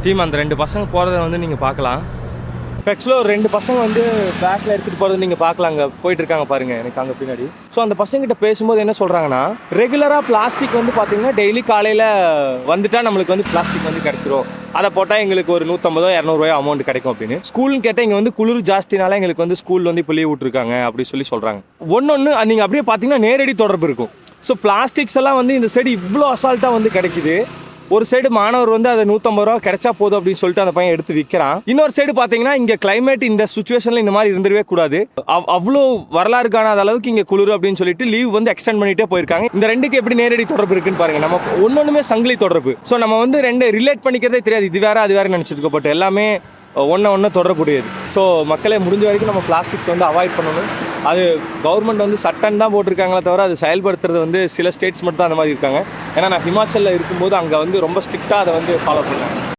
Team அந்த 2 பசங்க போகிறத வந்து நீங்கள் பார்க்கலாம். ஆக்சுவலாக ஒரு 2 பசங்க வந்து பேக்கில் எடுத்துகிட்டு போகிறது நீங்கள் பார்க்கலாம். அங்கே போயிட்டு இருக்காங்க பாருங்கள் எனக்கு அங்கே பின்னாடி. ஸோ அந்த பசங்கிட்ட பேசும்போது என்ன சொல்கிறாங்கன்னா, ரெகுலராக பிளாஸ்டிக் வந்து பார்த்தீங்கன்னா டெய்லி காலையில் வந்துட்டால் நம்மளுக்கு வந்து பிளாஸ்டிக் வந்து கிடச்சிரும். அதை போட்டால் எங்களுக்கு ஒரு 150 200 அமௌண்ட் கிடைக்கும் அப்படின்னு. ஸ்கூல்னு கேட்டால் இங்கே வந்து குளிர் ஜாஸ்தினால எங்களுக்கு வந்து ஸ்கூல் வந்து இப்போ லீவ் விட்ருக்காங்க அப்படி சொல்கிறாங்க. ஒன்று நீங்கள் அப்படியே பார்த்தீங்கன்னா நேரடி தொடர்பு இருக்கும். ஸோ பிளாஸ்டிக்ஸ் எல்லாம் வந்து இந்த சைடு இவ்வளோ அசால்ட்டாக வந்து கிடைக்குது. ஒரு சைடு மாணவர் வந்து அதை 150 ரூபா கிடைச்சா போதும் அப்படின்னு சொல்லிட்டு அந்த பையன் எடுத்து விற்கிறான். இன்னொரு சைடு பார்த்தீங்கன்னா இங்கே கிளைமேட் இந்த சுச்சுவேஷனில் இந்த மாதிரி இருந்துடவே கூடாது. அவ்வளோ வரலாறு காணாத அளவுக்கு இங்கே குளிர் அப்படின்னு சொல்லிட்டு லீவ் வந்து எக்ஸ்டெண்ட் பண்ணிட்டே போயிருக்காங்க. இந்த ரெண்டுக்கு எப்படி நேரடி தொடர்பு இருக்குன்னு பாருங்க. நம்ம ஒன்னொன்றுமே சங்கிலி தொடர்பு. ஸோ நம்ம வந்து ரெண்டு ரிலேட் பண்ணிக்கிறதே தெரியாது. இது வேற அது வேற நினச்சிட்டு இருக்கோம். பட் எல்லாமே ஒன்று தொடரக்கூடியது. ஸோ மக்களே முடிஞ்ச வரைக்கும் நம்ம பிளாஸ்டிக்ஸ் வந்து அவாய்ட் பண்ணணும். அது கவர்மெண்ட் வந்து சட்டம் தான் போட்டிருக்காங்களே தவிர அது செயல்படுத்துறது வந்து சில ஸ்டேட்ஸ் மட்டும் தான் அந்த மாதிரி இருக்காங்க. ஏன்னா நான் ஹிமாச்சலில் இருக்கும்போது அங்கே வந்து ரொம்ப ஸ்ட்ரிக்டாக அதை வந்து ஃபாலோ பண்ணுறாங்க.